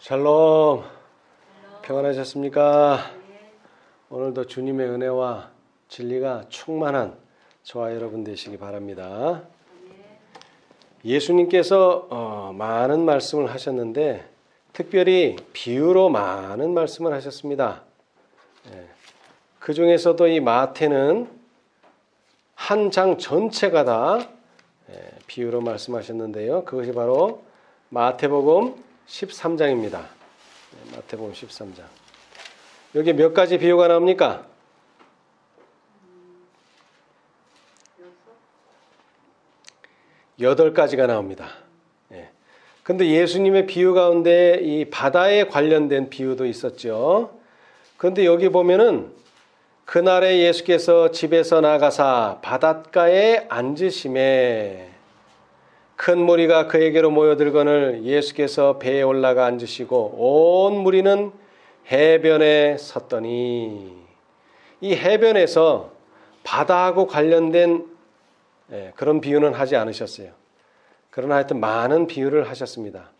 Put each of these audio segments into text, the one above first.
샬롬, 평안하셨습니까? 오늘도 주님의 은혜와 진리가 충만한 저와 여러분 되시기 바랍니다. 예수님께서 많은 말씀을 하셨는데 특별히 비유로 많은 말씀을 하셨습니다. 그 중에서도 이 마태는 한 장 전체가 다 비유로 말씀하셨는데요. 그것이 바로 마태복음 13장입니다. 마태복음 13장. 여기 몇 가지 비유가 나옵니까? 8가지가 나옵니다. 근데 예수님의 비유 가운데 이 바다에 관련된 비유도 있었죠. 그런데 여기 보면은 그날에 예수께서 집에서 나가사 바닷가에 앉으심에 큰 무리가 그에게로 모여들거늘 예수께서 배에 올라가 앉으시고 온 무리는 해변에 섰더니, 이 해변에서 바다하고 관련된 그런 비유는 하지 않으셨어요. 그러나 하여튼 많은 비유를 하셨습니다.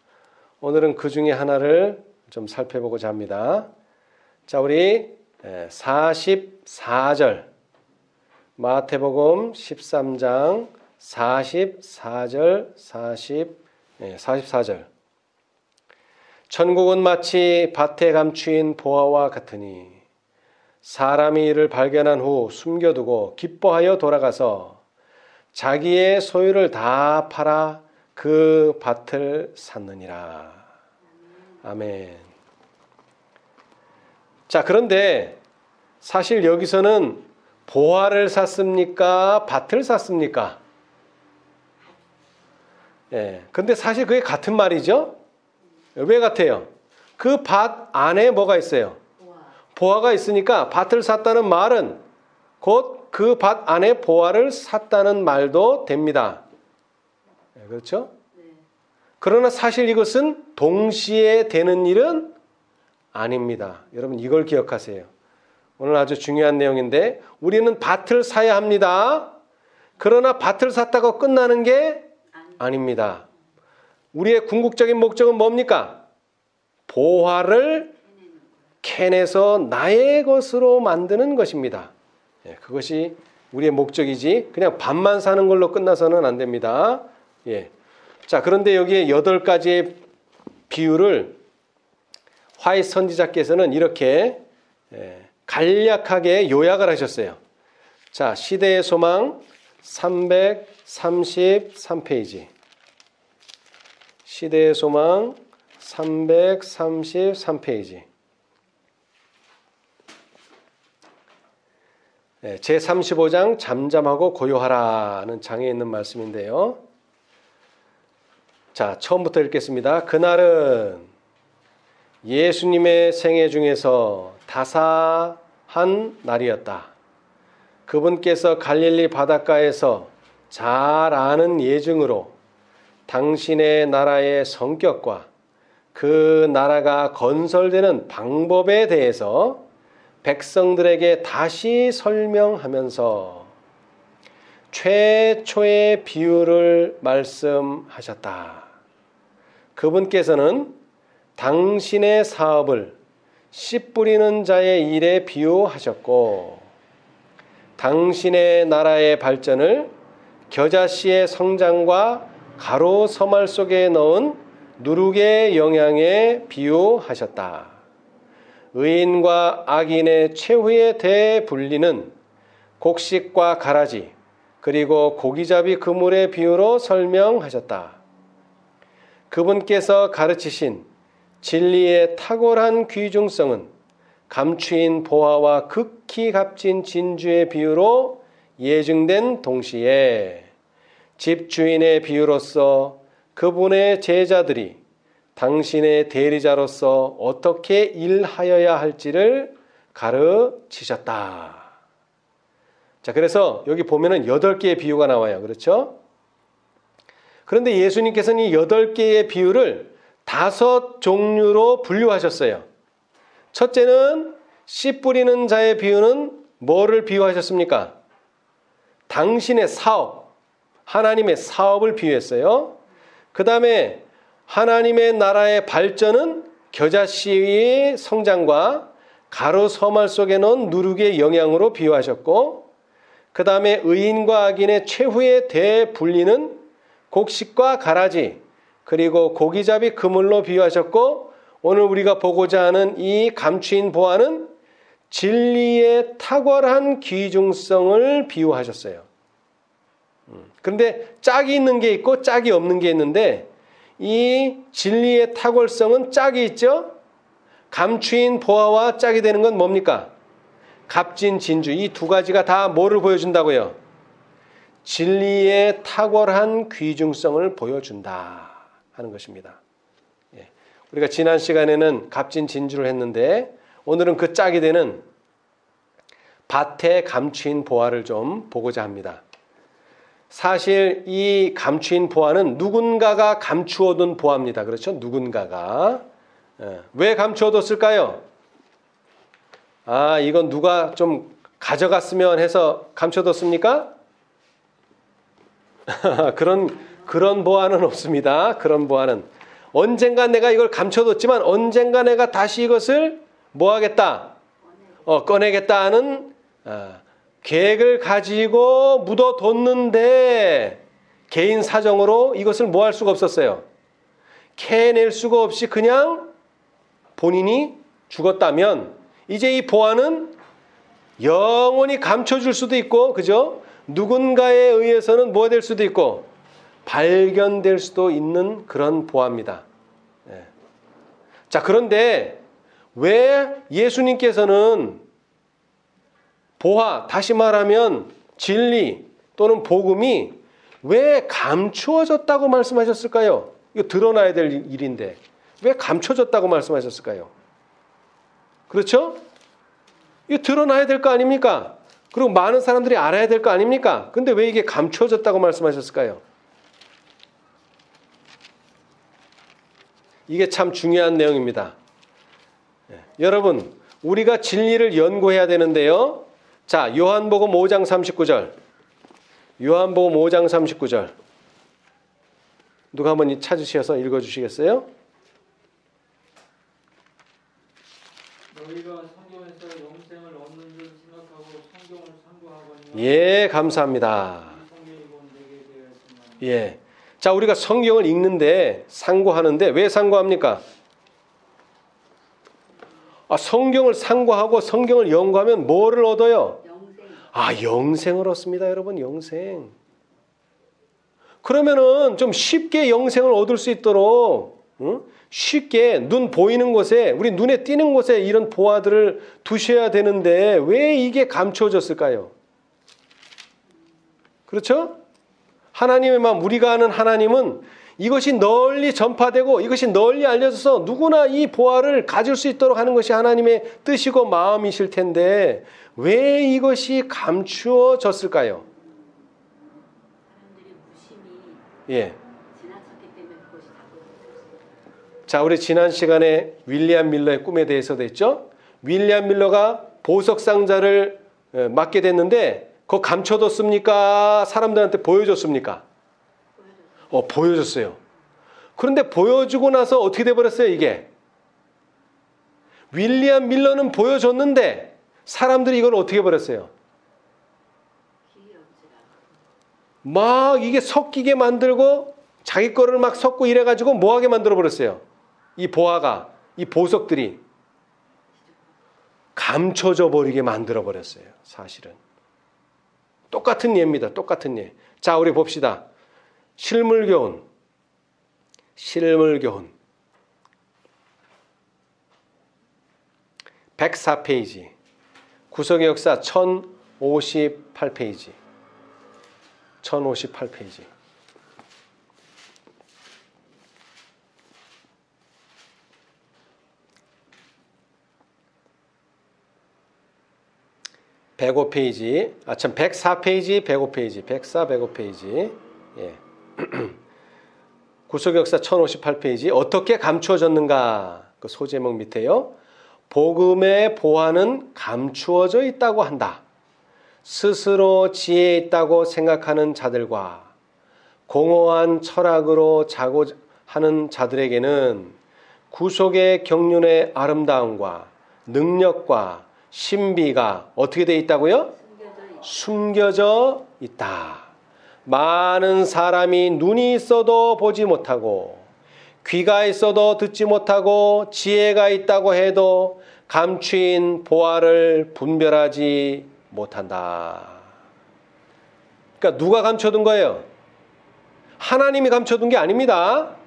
오늘은 그 중에 하나를 좀 살펴보고자 합니다. 자, 우리 44절, 마태복음 13장 44절, 44절. 천국은 마치 밭에 감추인 보화와 같으니 사람이 이를 발견한 후 숨겨두고 기뻐하여 돌아가서 자기의 소유를 다 팔아 그 밭을 샀느니라. 아멘. 자, 그런데 사실 여기서는 보화를 샀습니까? 밭을 샀습니까? 근데 사실 그게 같은 말이죠? 왜 같아요? 그 밭 안에 뭐가 있어요? 보화가 있으니까 밭을 샀다는 말은 곧 그 밭 안에 보화를 샀다는 말도 됩니다. 그렇죠? 그러나 사실 이것은 동시에 되는 일은 아닙니다. 여러분 이걸 기억하세요. 오늘 아주 중요한 내용인데 우리는 밭을 사야 합니다. 그러나 밭을 샀다고 끝나는 게 아닙니다. 우리의 궁극적인 목적은 뭡니까? 보화를 캐내서 나의 것으로 만드는 것입니다. 그것이 우리의 목적이지 그냥 밭만 사는 걸로 끝나서는 안 됩니다. 자, 그런데 여기에 8가지의 비유를 화이트 선지자께서는 이렇게 간략하게 요약을 하셨어요. 자, 시대의 소망 333페이지. 시대의 소망 333페이지. 제35장 잠잠하고 고요하라는 장에 있는 말씀인데요. 자, 처음부터 읽겠습니다. 그날은 예수님의 생애 중에서 다사한 날이었다. 그분께서 갈릴리 바닷가에서 잘 아는 예증으로 당신의 나라의 성격과 그 나라가 건설되는 방법에 대해서 백성들에게 다시 설명하면서 최초의 비유를 말씀하셨다. 그분께서는 당신의 사업을 씨 뿌리는 자의 일에 비유하셨고 당신의 나라의 발전을 겨자씨의 성장과 가로 서말 속에 넣은 누룩의 영향에 비유하셨다. 의인과 악인의 최후의 대분리는 곡식과 가라지 그리고 고기잡이 그물의 비유로 설명하셨다. 그분께서 가르치신 진리의 탁월한 귀중성은 감추인 보화와 극히 값진 진주의 비유로 예증된 동시에 집주인의 비유로서 그분의 제자들이 당신의 대리자로서 어떻게 일하여야 할지를 가르치셨다. 자, 그래서 여기 보면은 8개의 비유가 나와요. 그렇죠? 그런데 예수님께서는 이 8개의 비유를 5종류로 분류하셨어요. 첫째는 씨 뿌리는 자의 비유는 뭐를 비유하셨습니까? 당신의 사업, 하나님의 사업을 비유했어요. 그 다음에 하나님의 나라의 발전은 겨자씨의 성장과 가루 서말 속에 넣은 누룩의 영향으로 비유하셨고, 그 다음에 의인과 악인의 최후의 대분리는 곡식과 가라지, 그리고 고기잡이 그물로 비유하셨고, 오늘 우리가 보고자 하는 이 감추인 보화는 진리의 탁월한 귀중성을 비유하셨어요. 그런데 짝이 있는 게 있고 짝이 없는 게 있는데, 이 진리의 탁월성은 짝이 있죠? 감추인 보화와 짝이 되는 건 뭡니까? 값진 진주. 이 두 가지가 다 뭐를 보여준다고요? 진리의 탁월한 귀중성을 보여준다 하는 것입니다. 우리가 지난 시간에는 값진 진주를 했는데, 오늘은 그 짝이 되는 밭에 감추인 보화를 좀 보고자 합니다. 사실 이 감추인 보화는 누군가가 감추어둔 보화입니다. 그렇죠? 누군가가. 왜 감추어뒀을까요? 이건 누가 좀 가져갔으면 해서 감춰뒀습니까? 그런 보화는 없습니다. 그런 보화는 언젠가 내가 이걸 감춰뒀지만 언젠가 내가 다시 이것을 뭐 하겠다? 꺼내겠다 하는 계획을 가지고 묻어뒀는데, 개인 사정으로 이것을 뭐 할 수가 없었어요? 캐낼 수가 없이 그냥 본인이 죽었다면, 이제 이 보화는 영원히 감춰줄 수도 있고, 그죠? 누군가에 의해서는 뭐 될 수도 있고 발견될 수도 있는 그런 보화입니다. 자, 그런데 왜 예수님께서는 보화, 다시 말하면 진리 또는 복음이 왜 감추어졌다고 말씀하셨을까요? 이거 드러나야 될 일인데 왜 감춰졌다고 말씀하셨을까요? 그렇죠? 이거 드러나야 될 거 아닙니까? 그리고 많은 사람들이 알아야 될 거 아닙니까? 근데 왜 이게 감추어졌다고 말씀하셨을까요? 이게 참 중요한 내용입니다. 여러분, 우리가 진리를 연구해야 되는데요. 자, 요한복음 5장 39절. 요한복음 5장 39절. 누가 한번 찾으셔서 읽어주시겠어요? 너희가 성경에서 영생을 얻는 줄 생각하고 성경을 상고하거니와. 예, 감사합니다. 예. 자, 우리가 성경을 읽는데 상고하는데 왜 상고합니까? 성경을 상고하고 성경을 연구하면 뭐를 얻어요? 영생을 얻습니다, 여러분. 영생. 그러면은 좀 쉽게 영생을 얻을 수 있도록 쉽게 눈 보이는 곳에, 우리 눈에 띄는 곳에 이런 보화들을 두셔야 되는데 왜 이게 감추어졌을까요? 그렇죠? 하나님의 마음, 우리가 아는 하나님은 이것이 널리 전파되고 이것이 널리 알려져서 누구나 이 보화를 가질 수 있도록 하는 것이 하나님의 뜻이고 마음이실 텐데 왜 이것이 감추어졌을까요? 사람들이 무심히 예. 지나쳤기 때문에 그것이 자꾸. 자, 우리 지난 시간에 윌리엄 밀러의 꿈에 대해서도 했죠. 윌리엄 밀러가 보석 상자를 맡게 됐는데 그거 감춰뒀습니까? 사람들한테 보여줬습니까? 보여줬어요. 그런데 보여주고 나서 어떻게 돼버렸어요, 이게? 윌리엄 밀러는 보여줬는데 사람들이 이걸 어떻게 해버렸어요? 막 이게 섞이게 만들고 자기 거를 막 섞고 이래가지고 뭐하게 만들어버렸어요? 이 보화가, 이 보석들이 감춰져 버리게 만들어버렸어요, 사실은. 똑같은 예입니다. 똑같은 예. 자, 우리 봅시다. 실물교훈. 104페이지. 구속의 역사 1058페이지. 1058페이지. (105페이지) 104페이지, 105페이지, 104, 105페이지. 예. 구속역사 1058페이지. 어떻게 감추어졌는가? 그 소제목 밑에요. 복음의 보화는 감추어져 있다고 한다. 스스로 지혜 있다고 생각하는 자들과 공허한 철학으로 자고 하는 자들에게는 구속의 경륜의 아름다움과 능력과 신비가 어떻게 되어 있다고요? 숨겨져 있다. 많은 사람이 눈이 있어도 보지 못하고 귀가 있어도 듣지 못하고 지혜가 있다고 해도 감추인 보화를 분별하지 못한다. 그러니까 누가 감춰둔 거예요? 하나님이 감춰둔 게 아닙니다.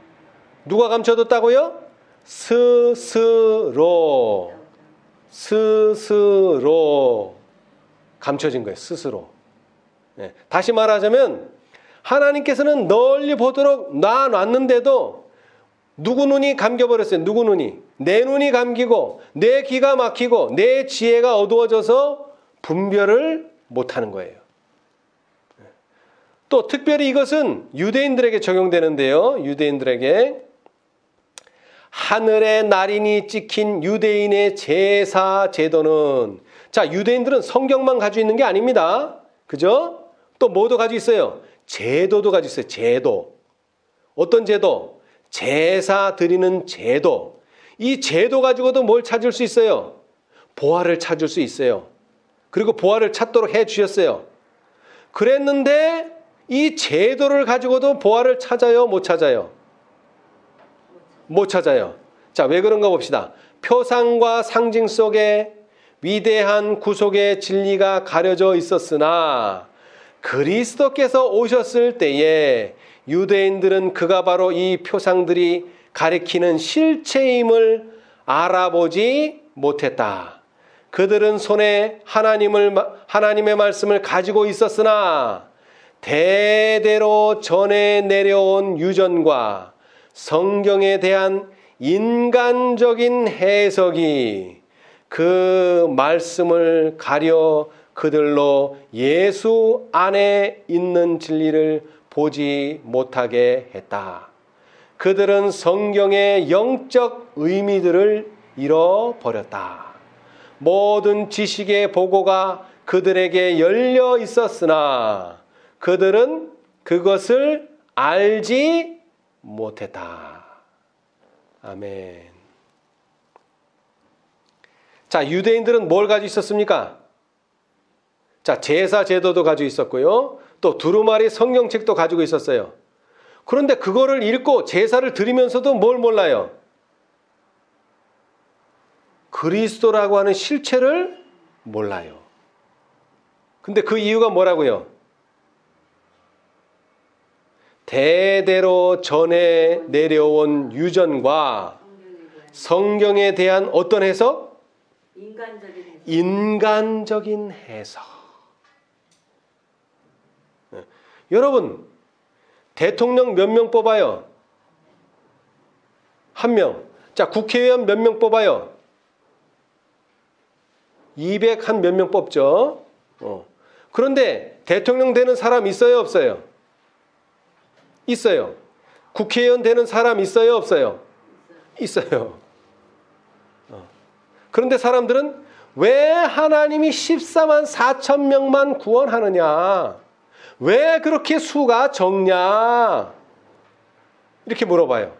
누가 감춰뒀다고요? 스스로 감춰진 거예요. 스스로. 네. 다시 말하자면 하나님께서는 널리 보도록 놔놨는데도 누구 눈이 감겨버렸어요. 누구 눈이. 내 눈이 감기고 내 귀가 막히고 내 지혜가 어두워져서 분별을 못하는 거예요. 또 특별히 이것은 유대인들에게 적용되는데요. 유대인들에게 하늘의 날인이 찍힌 유대인의 제사 제도는, 자, 유대인들은 성경만 가지고 있는 게 아닙니다. 그죠? 또 뭐도 가지고 있어요? 제도도 가지고 있어요. 제도. 어떤 제도? 제사 드리는 제도. 이 제도 가지고도 뭘 찾을 수 있어요? 보화를 찾을 수 있어요. 그리고 보화를 찾도록 해 주셨어요. 그랬는데 이 제도를 가지고도 보화를 찾아요? 못 찾아요? 못 찾아요. 자, 왜 그런가 봅시다. 표상과 상징 속에 위대한 구속의 진리가 가려져 있었으나 그리스도께서 오셨을 때에 유대인들은 그가 바로 이 표상들이 가리키는 실체임을 알아보지 못했다. 그들은 손에 하나님의 말씀을 가지고 있었으나 대대로 전해 내려온 유전과 성경에 대한 인간적인 해석이 그 말씀을 가려 그들로 예수 안에 있는 진리를 보지 못하게 했다. 그들은 성경의 영적 의미들을 잃어버렸다. 모든 지식의 보고가 그들에게 열려 있었으나 그들은 그것을 알지 못했다. 아멘. 자, 유대인들은 뭘 가지고 있었습니까? 자, 제사 제도도 가지고 있었고요. 또 두루마리 성경책도 가지고 있었어요. 그런데 그거를 읽고 제사를 드리면서도 뭘 몰라요? 그리스도라고 하는 실체를 몰라요. 근데 그 이유가 뭐라고요? 대대로 전해 내려온 유전과 성경에 대한 어떤 해석? 인간적인 해석. 여러분, 대통령 몇 명 뽑아요? 한 명. 자, 국회의원 몇 명 뽑아요? 200 한 몇 명 뽑죠. 그런데 대통령 되는 사람 있어요, 없어요? 있어요. 국회의원 되는 사람 있어요, 없어요? 있어요. 그런데 사람들은 왜 하나님이 14만 4천 명만 구원하느냐? 왜 그렇게 수가 적냐? 이렇게 물어봐요.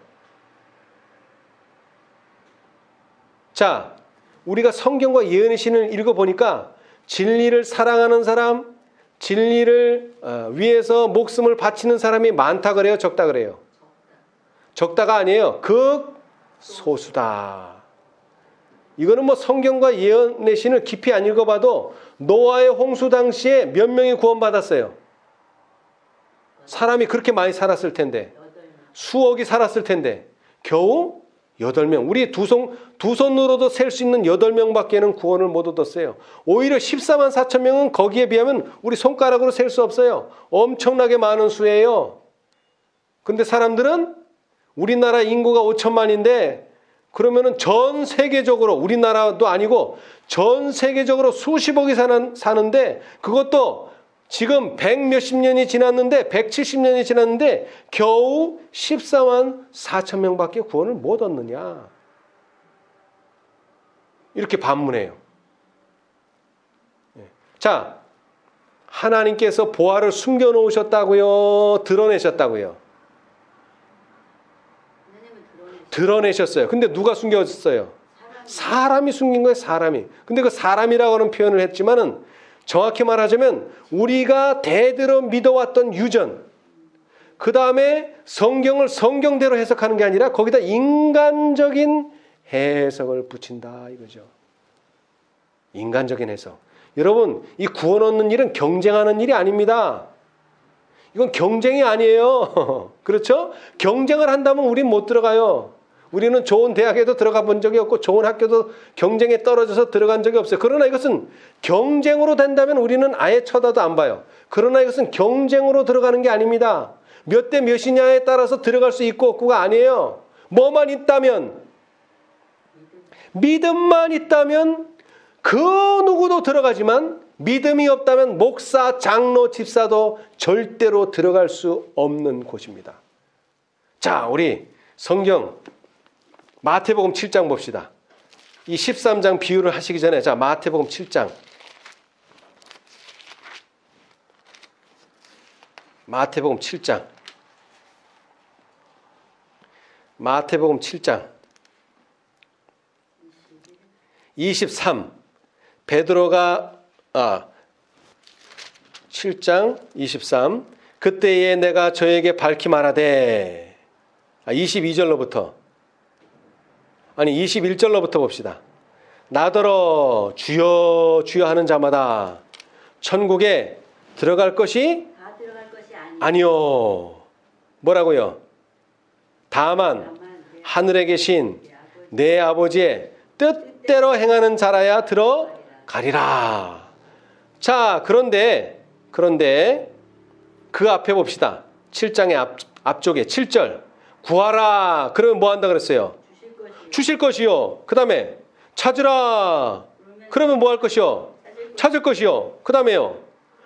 자, 우리가 성경과 예언의 신을 읽어보니까 진리를 사랑하는 사람, 진리를 위해서 목숨을 바치는 사람이 많다 그래요? 적다 그래요? 적다가 아니에요. 극소수다. 이거는 뭐 성경과 예언의 신을 깊이 안 읽어봐도 노아의 홍수 당시에 몇 명이 구원받았어요? 사람이 그렇게 많이 살았을 텐데, 수억이 살았을 텐데 겨우 8명. 우리 두 손으로도 셀 수 있는 8명밖에는 구원을 못 얻었어요. 오히려 14만 4천 명은 거기에 비하면 우리 손가락으로 셀 수 없어요. 엄청나게 많은 수예요. 근데 사람들은 우리나라 인구가 5천만인데 그러면은 전 세계적으로, 우리나라도 아니고 전 세계적으로 수십억이 사는데 그것도 지금 100 몇십 년이 지났는데 170년이 지났는데 겨우 14만 4천 명밖에 구원을 못 얻느냐. 이렇게 반문해요. 자, 하나님께서 보화를 숨겨놓으셨다고요? 드러내셨다고요? 왜냐면 드러내셨어요. 근데 누가 숨겼어요? 사람이 숨긴 거예요. 사람이. 근데 그 사람이라고 하는 표현을 했지만은 정확히 말하자면 우리가 대들어 믿어왔던 유전, 그 다음에 성경을 성경대로 해석하는 게 아니라 거기다 인간적인 해석을 붙인다 이거죠. 인간적인 해석. 여러분, 이 구원 얻는 일은 경쟁하는 일이 아닙니다. 이건 경쟁이 아니에요. 그렇죠? 경쟁을 한다면 우린 못 들어가요. 우리는 좋은 대학에도 들어가 본 적이 없고 좋은 학교도 경쟁에 떨어져서 들어간 적이 없어요. 그러나 이것은 경쟁으로 된다면 우리는 아예 쳐다도 안 봐요. 그러나 이것은 경쟁으로 들어가는 게 아닙니다. 몇 대 몇이냐에 따라서 들어갈 수 있고 없고가 아니에요. 뭐만 있다면, 믿음만 있다면 그 누구도 들어가지만 믿음이 없다면 목사, 장로, 집사도 절대로 들어갈 수 없는 곳입니다. 자, 우리 성경 마태복음 7장 봅시다. 이 13장 비유를 하시기 전에 자, 마태복음 7장. 마태복음 7장. 마태복음 7장. 23. 베드로가 7장 23. 그때에 내가 저에게 밝히 말하되 22절로부터 아니 21절로부터 봅시다. 나더러 주여 주여 하는 자마다 천국에 들어갈 것이 다 들어갈 것이 아니요. 뭐라고요? 다만 하늘에 계신 내 아버지의 뜻대로 행하는 자라야 들어가리라. 자, 그런데 그 앞에 봅시다. 7장의 앞쪽에 7절. 구하라. 그러면 뭐 한다 그랬어요? 주실 것이요. 그 다음에 찾으라. 그러면 뭐 할 것이요? 찾을 것이요. 그 다음에요.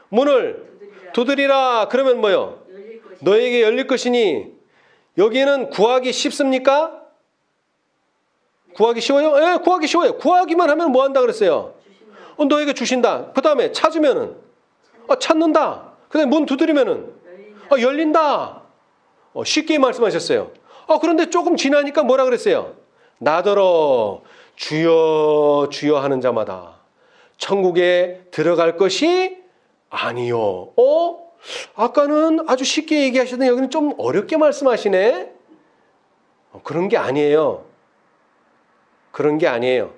문을 두드리라. 그러면 뭐요? 너에게 열릴 것이니. 여기는 구하기 쉽습니까? 구하기 쉬워요? 예, 구하기 쉬워요. 구하기만 하면 뭐 한다 그랬어요? 너에게 주신다. 그 다음에 찾으면은 찾는다. 그 다음에 문 두드리면은 열린다. 쉽게 말씀하셨어요. 그런데 조금 지나니까 뭐라 그랬어요? 나더러 주여 주여 하는 자마다 천국에 들어갈 것이 아니요. 아까는 아주 쉽게 얘기하시더니 여기는 좀 어렵게 말씀하시네. 그런 게 아니에요. 그런 게 아니에요.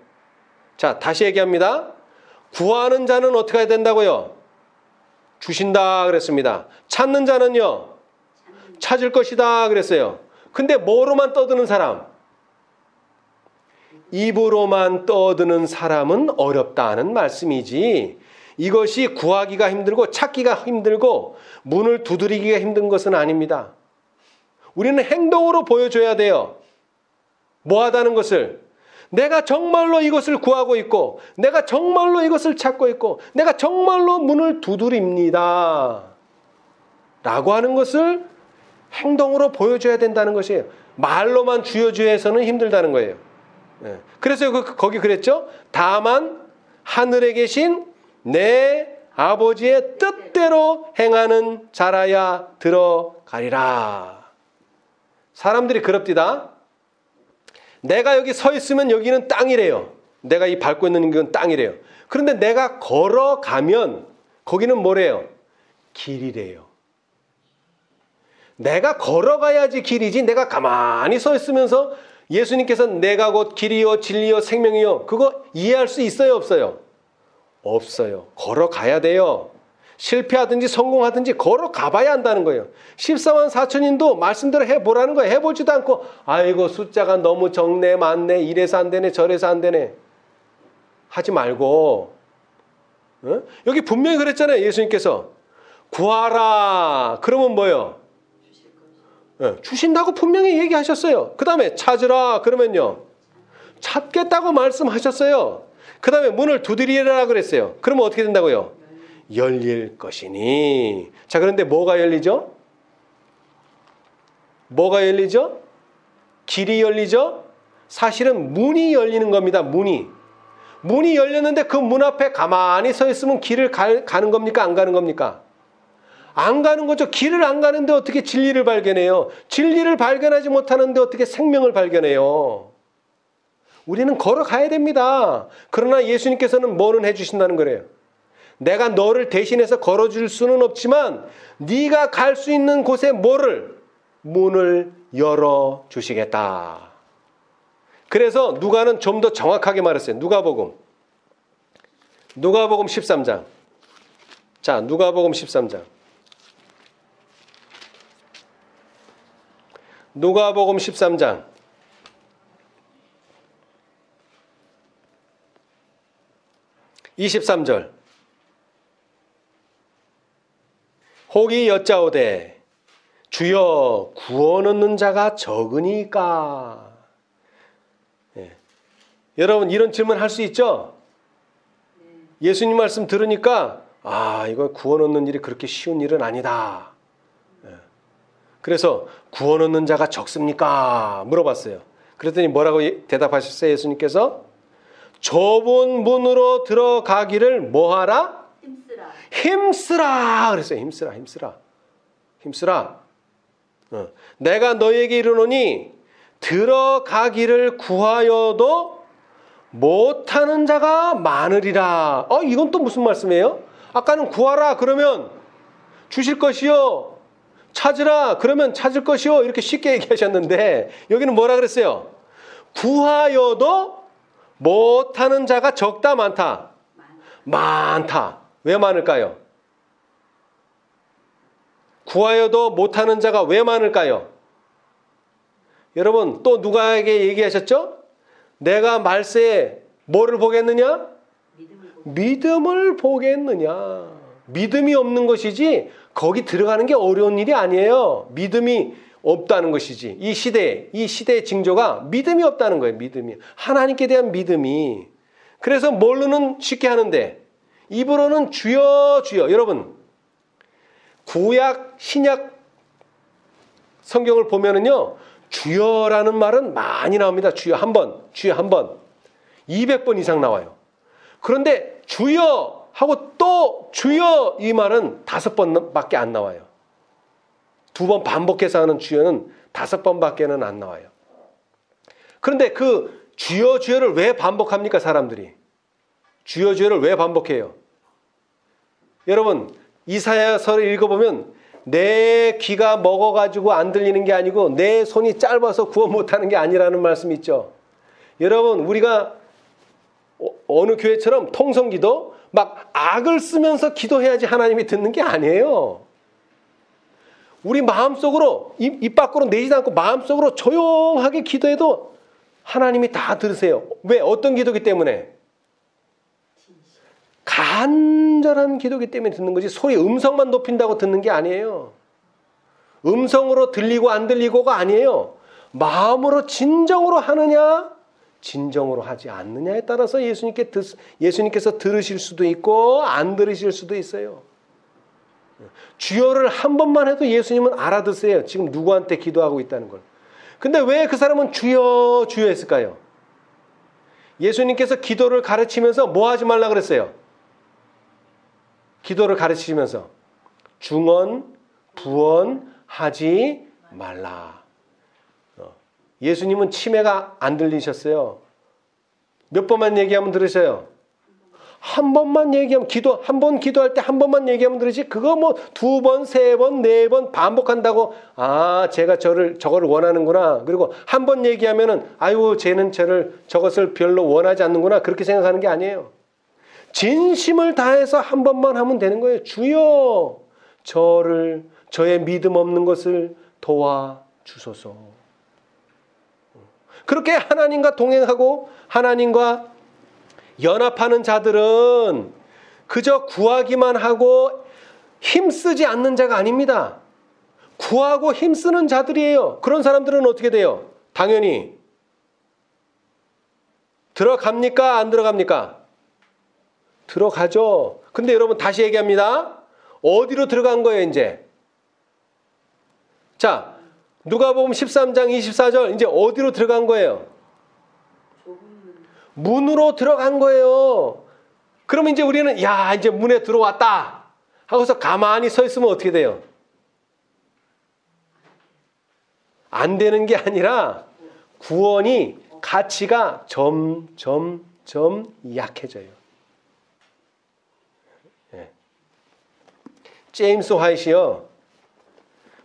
자, 다시 얘기합니다. 구하는 자는 어떻게 해야 된다고요? 주신다 그랬습니다. 찾는 자는요? 찾을 것이다 그랬어요. 근데 뭐로만 떠드는 사람? 입으로만 떠드는 사람은 어렵다는 말씀이지, 이것이 구하기가 힘들고 찾기가 힘들고 문을 두드리기가 힘든 것은 아닙니다. 우리는 행동으로 보여줘야 돼요. 뭐 하다는 것을. 내가 정말로 이것을 구하고 있고, 내가 정말로 이것을 찾고 있고, 내가 정말로 문을 두드립니다 라고 하는 것을 행동으로 보여줘야 된다는 것이에요. 말로만 주여 주여 해서는 힘들다는 거예요. 그래서 거기 그랬죠. 다만 하늘에 계신 내 아버지의 뜻대로 행하는 자라야 들어가리라. 사람들이 그럽디다. 내가 여기 서 있으면 여기는 땅이래요. 내가 이 밟고 있는 건 땅이래요. 그런데 내가 걸어가면 거기는 뭐래요? 길이래요. 내가 걸어가야지 길이지, 내가 가만히 서 있으면서 예수님께서 내가 곧 길이요 진리요 생명이요, 그거 이해할 수 있어요 없어요? 없어요. 걸어가야 돼요. 실패하든지 성공하든지 걸어가봐야 한다는 거예요. 14만 4천인도 말씀대로 해보라는 거예요. 해보지도 않고 아이고 숫자가 너무 적네 많네 이래서 안 되네 저래서 안 되네 하지 말고, 여기 분명히 그랬잖아요. 예수님께서 구하라 그러면 뭐예요? 주신다고 분명히 얘기하셨어요. 그 다음에 찾으라 그러면요 찾겠다고 말씀하셨어요. 그 다음에 문을 두드리라 그랬어요. 그러면 어떻게 된다고요? 열릴 것이니. 자, 그런데 뭐가 열리죠? 뭐가 열리죠? 길이 열리죠? 사실은 문이 열리는 겁니다. 문이 열렸는데 그 문 앞에 가만히 서 있으면 길을 가는 겁니까? 안 가는 겁니까? 안 가는 거죠. 길을 안 가는데 어떻게 진리를 발견해요? 진리를 발견하지 못하는데 어떻게 생명을 발견해요? 우리는 걸어가야 됩니다. 그러나 예수님께서는 뭐는 해주신다는 거래요. 내가 너를 대신해서 걸어줄 수는 없지만 네가 갈 수 있는 곳에 문을 열어주시겠다. 그래서 누가는 좀 더 정확하게 말했어요. 누가복음 13장. 자, 누가복음 13장. 누가복음 13장. 23절. 혹이 여짜오되 주여 구원 얻는 자가 적으니까. 예. 여러분 이런 질문 할 수 있죠? 예수님 말씀 들으니까 이거 구원 얻는 일이 그렇게 쉬운 일은 아니다. 예. 그래서 구원 얻는 자가 적습니까? 물어봤어요. 그랬더니 뭐라고 대답하셨어요? 예수님께서 좁은 문으로 들어가기를 뭐하라? 힘쓰라. 그랬어요. 힘쓰라. 내가 너에게 이르노니 들어가기를 구하여도 못하는 자가 많으리라. 이건 또 무슨 말씀이에요? 아까는 구하라 그러면 주실 것이요, 찾으라 그러면 찾을 것이요, 이렇게 쉽게 얘기하셨는데 여기는 뭐라 그랬어요? 구하여도 못하는 자가 적다 많다? 많다. 왜 많을까요? 구하여도 못하는 자가 왜 많을까요? 여러분 또 누가에게 얘기하셨죠? 내가 말세에 뭐를 보겠느냐? 믿음을 보겠느냐. 믿음이 없는 것이지 거기 들어가는 게 어려운 일이 아니에요. 믿음이 없다는 것이지. 이 시대의 징조가 믿음이 없다는 거예요. 믿음이. 하나님께 대한 믿음이. 그래서 뭘로는 쉽게 하는데 입으로는 주여 주여. 여러분 구약 신약 성경을 보면은요 주여라는 말은 많이 나옵니다. 주여 한 번 200번 이상 나와요. 그런데 주여 하고 또 주여 이 말은 5번밖에 안 나와요. 2번 반복해서 하는 주여는 5번밖에는 안 나와요. 그런데 그 주여 주여를 왜 반복합니까? 사람들이 주여 주여를 왜 반복해요? 여러분 이사야서를 읽어보면 내 귀가 먹어가지고 안 들리는 게 아니고 내 손이 짧아서 구원 못하는 게 아니라는 말씀이 있죠. 여러분 우리가 어느 교회처럼 통성기도 막 악을 쓰면서 기도해야지 하나님이 듣는 게 아니에요. 우리 마음속으로 입 밖으로 내지도 않고 마음속으로 조용하게 기도해도 하나님이 다 들으세요. 왜? 어떤 기도기 때문에? 간절한 기도기 때문에 듣는 거지 소리 음성만 높인다고 듣는 게 아니에요. 음성으로 들리고 안 들리고가 아니에요. 마음으로 진정으로 하느냐 진정으로 하지 않느냐에 따라서 예수님께서 들으실 수도 있고 안 들으실 수도 있어요. 주여를 한 번만 해도 예수님은 알아듣으세요. 지금 누구한테 기도하고 있다는 걸. 근데 왜 그 사람은 주여 주여 했을까요? 예수님께서 기도를 가르치면서 뭐 하지 말라 그랬어요? 기도를 가르치면서 중언, 부언하지 말라. 예수님은 치매가 안 들리셨어요. 몇 번만 얘기하면 들으셔요? 한 번만 얘기하면 한 번 기도할 때 한 번만 얘기하면 들으지 그거 뭐 2번, 3번, 4번 반복한다고 제가 저거를 원하는구나. 그리고 한 번 얘기하면은 쟤는 저것을 별로 원하지 않는구나. 그렇게 생각하는 게 아니에요. 진심을 다해서 한 번만 하면 되는 거예요. 주여 저의 믿음 없는 것을 도와주소서. 그렇게 하나님과 동행하고 하나님과 연합하는 자들은 그저 구하기만 하고 힘쓰지 않는 자가 아닙니다. 구하고 힘쓰는 자들이에요. 그런 사람들은 어떻게 돼요? 당연히 들어갑니까? 안 들어갑니까? 들어가죠. 근데 여러분 다시 얘기합니다. 어디로 들어간 거예요 이제? 자, 누가복음 13장 24절 이제 어디로 들어간 거예요? 문으로 들어간 거예요. 그러면 이제 우리는 이제 문에 들어왔다. 하고서 가만히 서 있으면 어떻게 돼요? 안 되는 게 아니라 구원이 가치가 점점 약해져요. 예. 제임스 화이트요.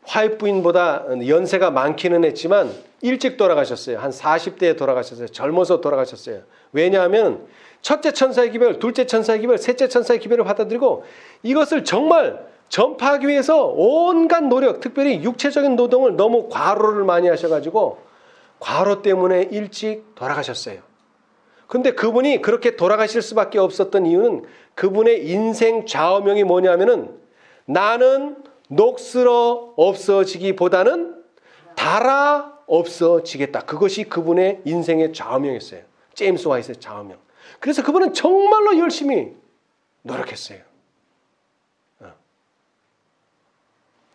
화이트 부인보다 연세가 많기는 했지만 일찍 돌아가셨어요. 한 40대에 돌아가셨어요. 젊어서 돌아가셨어요. 왜냐하면 첫째 천사의 기별, 둘째 천사의 기별, 셋째 천사의 기별을 받아들이고 이것을 정말 전파하기 위해서 온갖 노력, 특별히 육체적인 노동을 너무 과로를 많이 하셔가지고 과로 때문에 일찍 돌아가셨어요. 근데 그분이 그렇게 돌아가실 수밖에 없었던 이유는 그분의 인생 좌우명이 뭐냐면은 나는 녹슬어 없어지기보다는 달아 없어지겠다. 그것이 그분의 인생의 좌우명이었어요. 제임스 화이트의 좌우명. 그래서 그분은 정말로 열심히 노력했어요.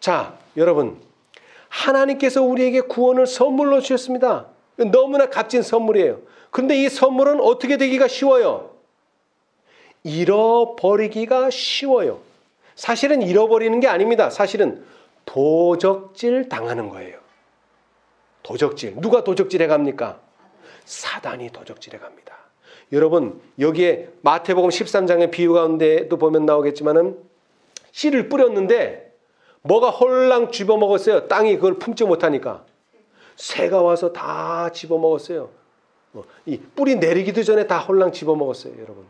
자, 여러분, 하나님께서 우리에게 구원을 선물로 주셨습니다. 너무나 값진 선물이에요. 그런데 이 선물은 어떻게 되기가 쉬워요? 잃어버리기가 쉬워요. 사실은 잃어버리는 게 아닙니다. 사실은 도적질 당하는 거예요. 도적질. 누가 도적질해 갑니까? 사단이 도적질해 갑니다. 여러분, 여기에 마태복음 13장의 비유 가운데도 보면 나오겠지만은 씨를 뿌렸는데 뭐가 홀랑 집어먹었어요. 땅이 그걸 품지 못하니까. 새가 와서 다 집어먹었어요. 이 뿌리 내리기도 전에 다 홀랑 집어먹었어요. 여러분.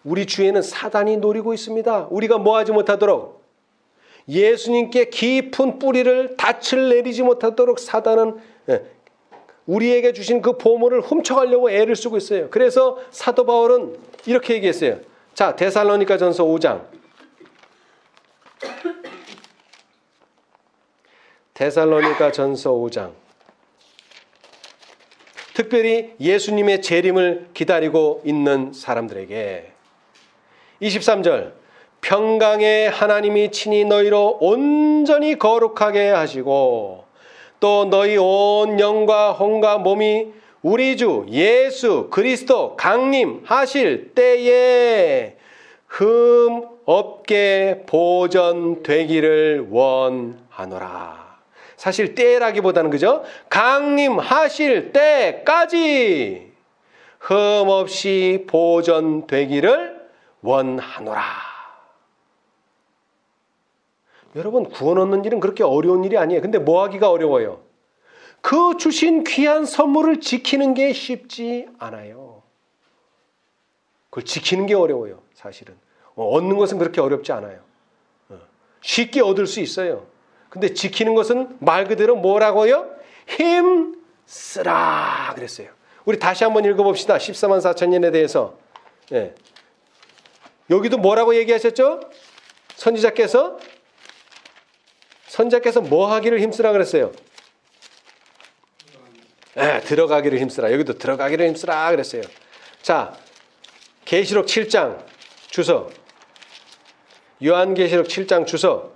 우리 주위에는 사단이 노리고 있습니다. 우리가 뭐 하지 못하도록 예수님께 깊은 뿌리를 닻을 내리지 못하도록 사단은 우리에게 주신 그 보물을 훔쳐가려고 애를 쓰고 있어요. 그래서 사도 바울은 이렇게 얘기했어요. 자, 데살로니가전서 5장. 데살로니가전서 5장. 특별히 예수님의 재림을 기다리고 있는 사람들에게 23절 평강의 하나님이 친히 너희로 온전히 거룩하게 하시고 또 너희 온 영과 혼과 몸이 우리 주 예수 그리스도 강림하실 때에 흠 없게 보존되기를 원하노라. 사실 때라기보다는 그죠? 강림하실 때까지 흠 없이 보존되기를 원하노라. 여러분, 구원 얻는 일은 그렇게 어려운 일이 아니에요. 근데 뭐 하기가 어려워요? 그 주신 귀한 선물을 지키는 게 쉽지 않아요. 그걸 지키는 게 어려워요. 사실은. 얻는 것은 그렇게 어렵지 않아요. 쉽게 얻을 수 있어요. 근데 지키는 것은 말 그대로 뭐라고요? 힘쓰라 그랬어요. 우리 다시 한번 읽어봅시다. 14만 4천년에 대해서. 예. 여기도 뭐라고 얘기하셨죠? 선지자께서 뭐 하기를 힘쓰라 그랬어요? 예, 들어가기를 힘쓰라. 여기도 들어가기를 힘쓰라 그랬어요. 자, 계시록 7장 주서. 요한계시록 7장 주서.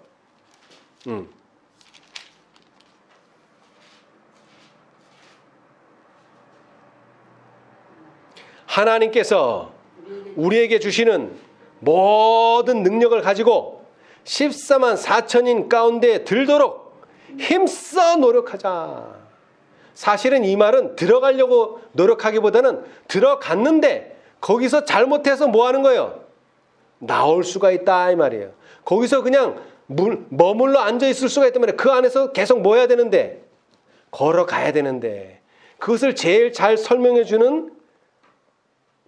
하나님께서 우리에게 주시는 모든 능력을 가지고 14만 4천인 가운데 들도록 힘써 노력하자. 사실은 이 말은 들어가려고 노력하기보다는 들어갔는데 거기서 잘못해서 뭐 하는 거예요? 나올 수가 있다 이 말이에요. 거기서 그냥 머물러 앉아있을 수가 있단 말이에요. 그 안에서 계속 뭐 해야 되는데? 걸어가야 되는데. 그것을 제일 잘 설명해주는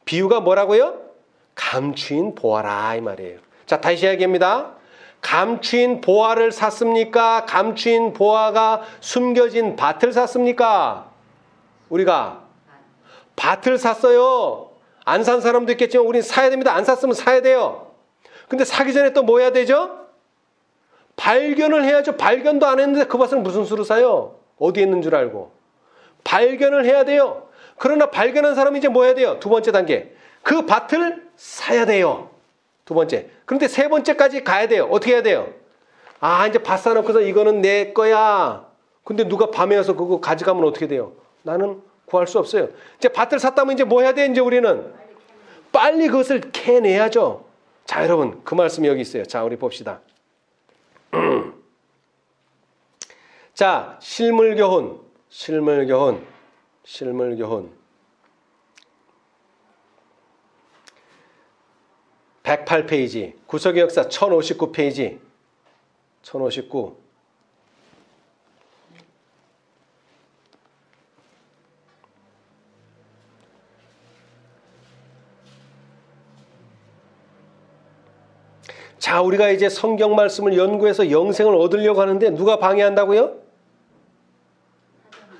비유가 뭐라고요? 감추인 보화라 이 말이에요. 자, 다시 이야기합니다. 감추인 보화를 샀습니까? 감추인 보화가 숨겨진 밭을 샀습니까? 우리가 밭을 샀어요. 안 산 사람도 있겠지만 우리는 사야 됩니다. 안 샀으면 사야 돼요. 근데 사기 전에 또 뭐 해야 되죠? 발견을 해야죠. 발견도 안 했는데 그 밭을 무슨 수로 사요? 어디에 있는 줄 알고. 발견을 해야 돼요. 그러나 발견한 사람이 이제 뭐 해야 돼요? 두 번째 단계. 그 밭을 사야 돼요. 두 번째. 그런데 세 번째까지 가야 돼요. 어떻게 해야 돼요? 아, 이제 밭 사놓고서 이거는 내 거야. 근데 누가 밤에 와서 그거 가져가면 어떻게 돼요? 나는 구할 수 없어요. 이제 밭을 샀다면 이제 뭐 해야 돼? 이제 우리는 빨리 그것을 캐내야죠. 자, 여러분, 그 말씀이 여기 있어요. 자, 우리 봅시다. 자, 실물교훈. 108페이지. 구속의 역사 1059페이지. 1059. 자, 우리가 이제 성경 말씀을 연구해서 영생을 얻으려고 하는데 누가 방해한다고요?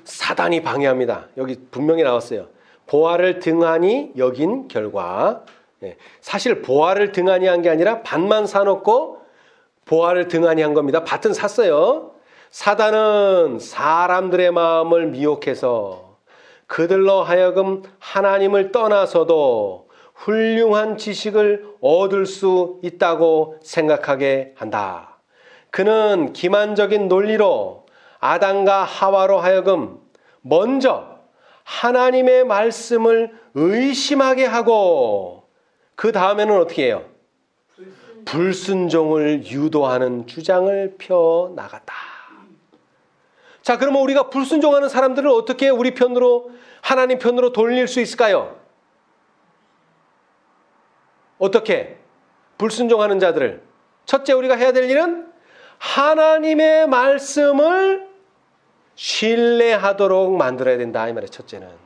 사단이 방해합니다. 여기 분명히 나왔어요. 보화를 등한히 여긴 결과. 사실 보화를 등한히 한 게 아니라 밭만 사놓고 보화를 등한히 한 겁니다. 밭은 샀어요. 사단은 사람들의 마음을 미혹해서 그들로 하여금 하나님을 떠나서도 훌륭한 지식을 얻을 수 있다고 생각하게 한다. 그는 기만적인 논리로 아담과 하와로 하여금 먼저 하나님의 말씀을 의심하게 하고 그 다음에는 어떻게 해요? 불순종을 유도하는 주장을 펴나갔다. 자, 그러면 우리가 불순종하는 사람들을 어떻게 우리 편으로, 하나님 편으로 돌릴 수 있을까요? 어떻게? 불순종하는 자들을. 첫째, 우리가 해야 될 일은 하나님의 말씀을 신뢰하도록 만들어야 된다. 이 말이에요, 첫째는.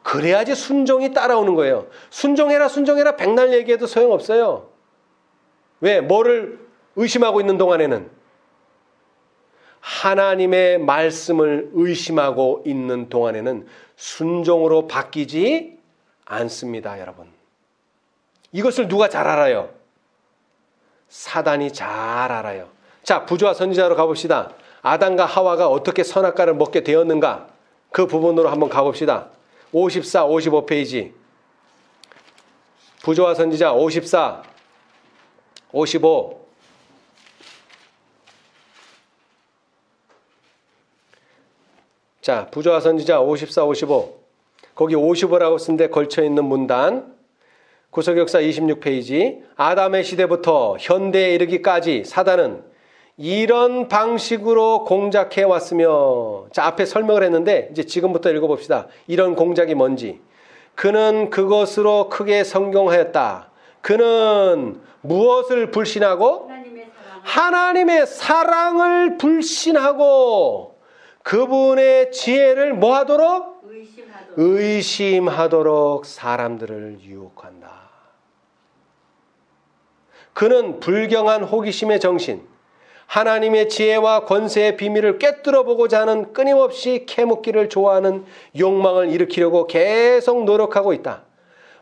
그래야지 순종이 따라오는 거예요. 순종해라, 순종해라, 백날 얘기해도 소용없어요. 왜? 뭐를 의심하고 있는 동안에는? 하나님의 말씀을 의심하고 있는 동안에는 순종으로 바뀌지 않습니다, 여러분. 이것을 누가 잘 알아요? 사단이 잘 알아요. 자, 부조와 선지자로 가봅시다. 아담과 하와가 어떻게 선악과를 먹게 되었는가? 그 부분으로 한번 가봅시다. 54, 55페이지. 부조와 선지자 54, 55. 자, 부조와 선지자 54, 55. 거기 55라고 쓴데 걸쳐있는 문단. 구속역사 26페이지. 아담의 시대부터 현대에 이르기까지 사단은 이런 방식으로 공작해 왔으며, 자, 앞에 설명을 했는데 이제 지금부터 읽어봅시다. 이런 공작이 뭔지. 그는 그것으로 크게 성공하였다. 그는 무엇을 불신하고? 하나님의 사랑을 불신하고 그분의 지혜를 뭐하도록? 의심하도록 사람들을 유혹한다. 그는 불경한 호기심의 정신, 하나님의 지혜와 권세의 비밀을 꿰뚫어 보고자 하는 끊임없이 캐묻기를 좋아하는 욕망을 일으키려고 계속 노력하고 있다.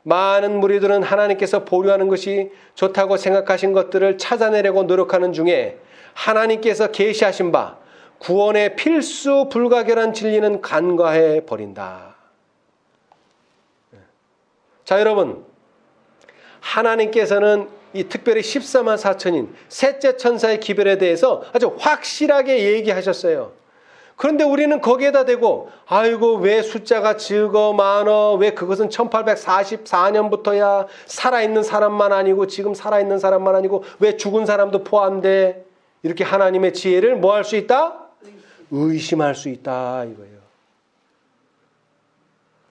많은 무리들은 하나님께서 보류하는 것이 좋다고 생각하신 것들을 찾아내려고 노력하는 중에 하나님께서 계시하신 바 구원의 필수 불가결한 진리는 간과해 버린다. 자, 여러분, 하나님께서는 이 특별히 14만 4천인 셋째 천사의 기별에 대해서 아주 확실하게 얘기하셨어요. 그런데 우리는 거기에다 대고 아이고 왜 숫자가 적어 많어, 왜 그것은 1844년부터야 살아있는 사람만 아니고 지금 살아있는 사람만 아니고 왜 죽은 사람도 포함돼, 이렇게 하나님의 지혜를 뭐 할 수 있다? 의심할 수 있다 이거예요.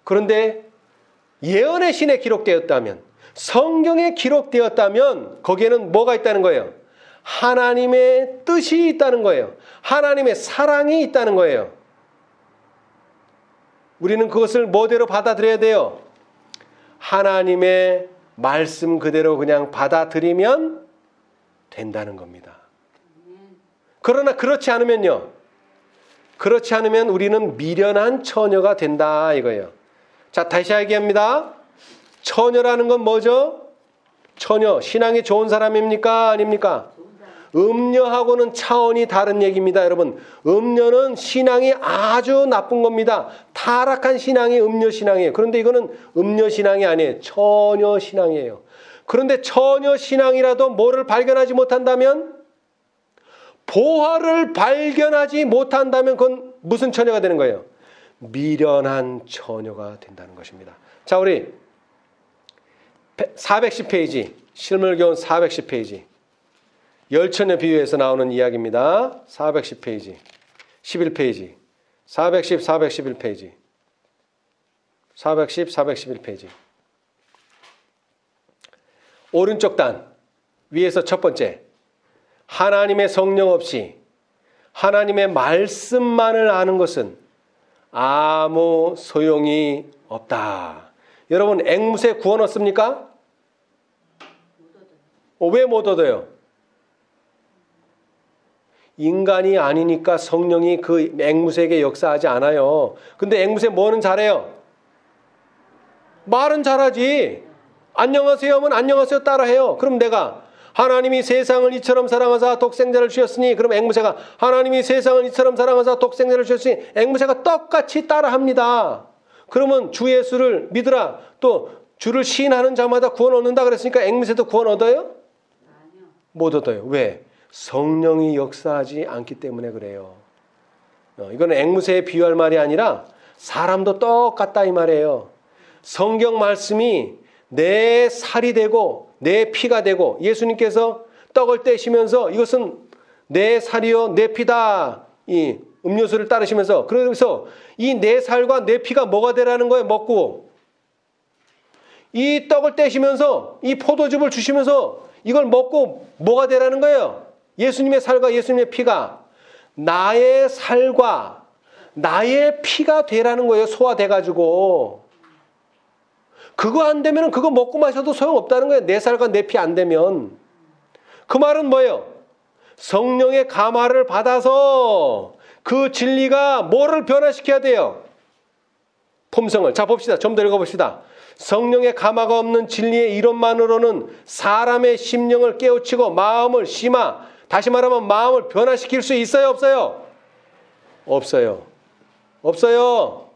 그런데 예언의 신에 기록되었다면, 성경에 기록되었다면 거기에는 뭐가 있다는 거예요? 하나님의 뜻이 있다는 거예요. 하나님의 사랑이 있다는 거예요. 우리는 그것을 뭐대로 받아들여야 돼요? 하나님의 말씀 그대로 그냥 받아들이면 된다는 겁니다. 그러나 그렇지 않으면요, 그렇지 않으면 우리는 미련한 처녀가 된다 이거예요. 자, 다시 얘기합니다. 처녀라는 건 뭐죠? 처녀, 신앙이 좋은 사람입니까? 아닙니까? 음녀하고는 차원이 다른 얘기입니다, 여러분. 음녀는 신앙이 아주 나쁜 겁니다. 타락한 신앙이 음녀 신앙이에요. 그런데 이거는 음녀 신앙이 아니에요. 처녀 신앙이에요. 그런데 처녀 신앙이라도 뭐를 발견하지 못한다면, 보화를 발견하지 못한다면 그건 무슨 처녀가 되는 거예요? 미련한 처녀가 된다는 것입니다. 자, 우리 410페이지. 실물교훈 410페이지. 열천에 비유해서 나오는 이야기입니다. 410페이지. 11페이지. 410, 411페이지. 410, 411페이지. 오른쪽 단 위에서 첫 번째. 하나님의 성령 없이 하나님의 말씀만을 아는 것은 아무 소용이 없다. 여러분 앵무새 구원 얻습니까? 왜 못 얻어요? 인간이 아니니까 성령이 그 앵무새에게 역사하지 않아요. 근데 앵무새 뭐는 잘해요? 말은 잘하지. 안녕하세요 하면 안녕하세요 따라해요. 그럼 내가 하나님이 세상을 이처럼 사랑하사 독생자를 주셨으니, 그럼 앵무새가 하나님이 세상을 이처럼 사랑하사 독생자를 주셨으니 앵무새가 똑같이 따라합니다. 그러면 주 예수를 믿으라, 또 주를 시인하는 자마다 구원 얻는다 그랬으니까 앵무새도 구원 얻어요? 못 얻어요. 왜? 성령이 역사하지 않기 때문에 그래요. 이거는 앵무새에 비유할 말이 아니라 사람도 똑같다 이 말이에요. 성경 말씀이 내 살이 되고 내 피가 되고, 예수님께서 떡을 떼시면서 이것은 내 살이요 내 피다, 이 음료수를 따르시면서, 그래서 이 내 살과 내 피가 뭐가 되라는 거예요. 먹고 이 떡을 떼시면서 이 포도즙을 주시면서 이걸 먹고 뭐가 되라는 거예요. 예수님의 살과 예수님의 피가 나의 살과 나의 피가 되라는 거예요. 소화돼가지고. 그거 안 되면 그거 먹고 마셔도 소용없다는 거예요. 내 살과 내 피 안 되면. 그 말은 뭐예요? 성령의 감화를 받아서 그 진리가 뭐를 변화시켜야 돼요? 품성을. 자 봅시다. 좀 더 읽어봅시다. 성령의 감화가 없는 진리의 이론만으로는 사람의 심령을 깨우치고 마음을 심화, 다시 말하면 마음을 변화시킬 수 있어요? 없어요? 없어요. 없어요.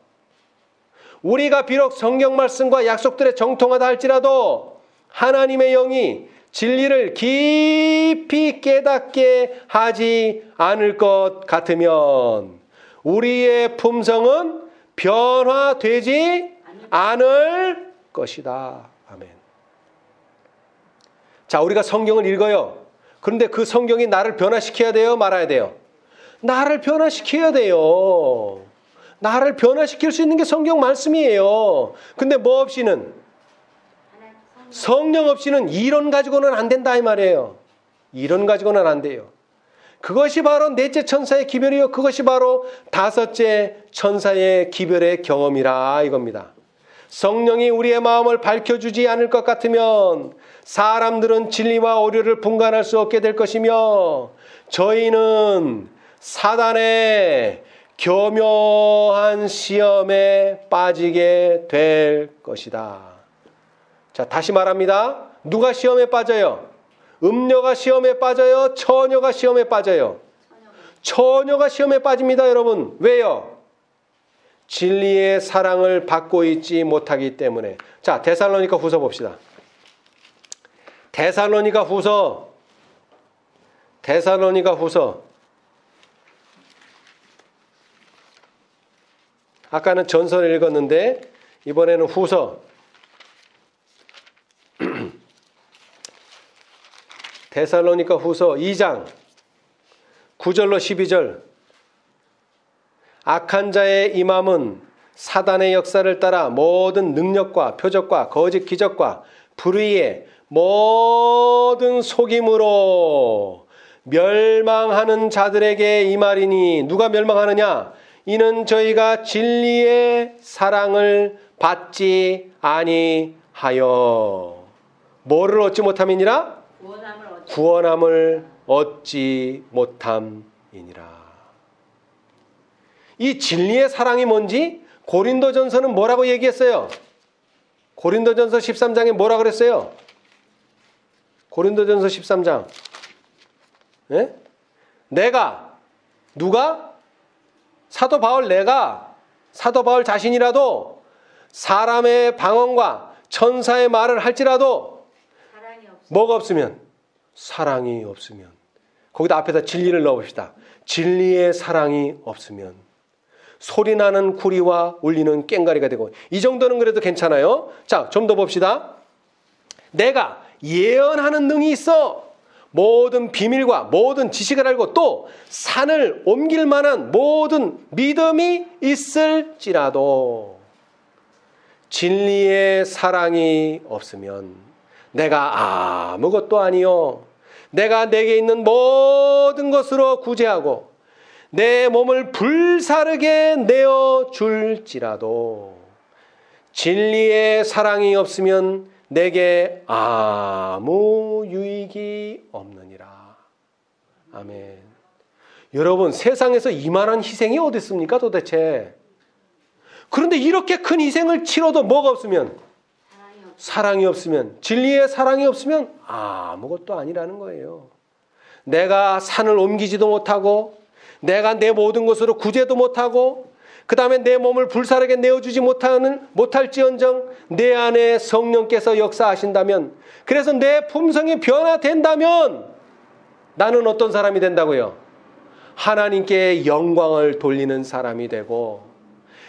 우리가 비록 성경 말씀과 약속들에 정통하다 할지라도 하나님의 영이 진리를 깊이 깨닫게 하지 않을 것 같으면 우리의 품성은 변화되지 않을 것이다. 아멘. 자, 우리가 성경을 읽어요. 그런데 그 성경이 나를 변화시켜야 돼요? 말아야 돼요? 나를 변화시켜야 돼요. 나를 변화시킬 수 있는 게 성경 말씀이에요. 근데 뭐 없이는? 성령 없이는 이론 가지고는 안 된다 이 말이에요. 이론 가지고는 안 돼요. 그것이 바로 넷째 천사의 기별이요, 그것이 바로 다섯째 천사의 기별의 경험이라 이겁니다. 성령이 우리의 마음을 밝혀주지 않을 것 같으면 사람들은 진리와 오류를 분간할 수 없게 될 것이며 저희는 사단의 교묘한 시험에 빠지게 될 것이다. 자, 다시 말합니다. 누가 시험에 빠져요? 음녀가 시험에 빠져요? 처녀가 시험에 빠져요? 처녀가 시험에 빠집니다, 여러분. 왜요? 진리의 사랑을 받고 있지 못하기 때문에. 자, 데살로니가 후서 봅시다. 데살로니가 후서. 아까는 전서를 읽었는데 이번에는 후서. 데살로니가 후서 2장 9절로 12절. 악한 자의 임함은 사단의 역사를 따라 모든 능력과 표적과 거짓 기적과 불의의 모든 속임으로 멸망하는 자들에게 임하리니, 누가 멸망하느냐? 이는 저희가 진리의 사랑을 받지 아니하여 뭐를 얻지 못함이니라? 구원함을 얻지 못함이니라. 이 진리의 사랑이 뭔지 고린도전서는 뭐라고 얘기했어요? 고린도전서 13장에 뭐라 그랬어요? 고린도전서 13장. 네? 내가, 누가? 사도 바울, 내가, 사도 바울 자신이라도 사람의 방언과 천사의 말을 할지라도 뭐가 없으면? 사랑이 없으면. 거기다 앞에다 진리를 넣어봅시다. 진리의 사랑이 없으면 소리나는 구리와 울리는 꽹과리가 되고. 이 정도는 그래도 괜찮아요. 자, 좀 더 봅시다. 내가 예언하는 능이 있어. 모든 비밀과 모든 지식을 알고 또 산을 옮길 만한 모든 믿음이 있을지라도 진리의 사랑이 없으면 내가 아무것도 아니요. 내가 내게 있는 모든 것으로 구제하고 내 몸을 불사르게 내어줄지라도 진리의 사랑이 없으면 내게 아무 유익이 없느니라. 아멘. 여러분, 세상에서 이만한 희생이 어디 있습니까 도대체? 그런데 이렇게 큰 희생을 치러도 뭐가 없으면? 사랑이 없으면, 진리의 사랑이 없으면 아무것도 아니라는 거예요. 내가 산을 옮기지도 못하고 내가 내 모든 것으로 구제도 못하고 그 다음에 내 몸을 불사르게 내어주지 못할지언정 내 안에 성령께서 역사하신다면, 그래서 내 품성이 변화된다면 나는 어떤 사람이 된다고요? 하나님께 영광을 돌리는 사람이 되고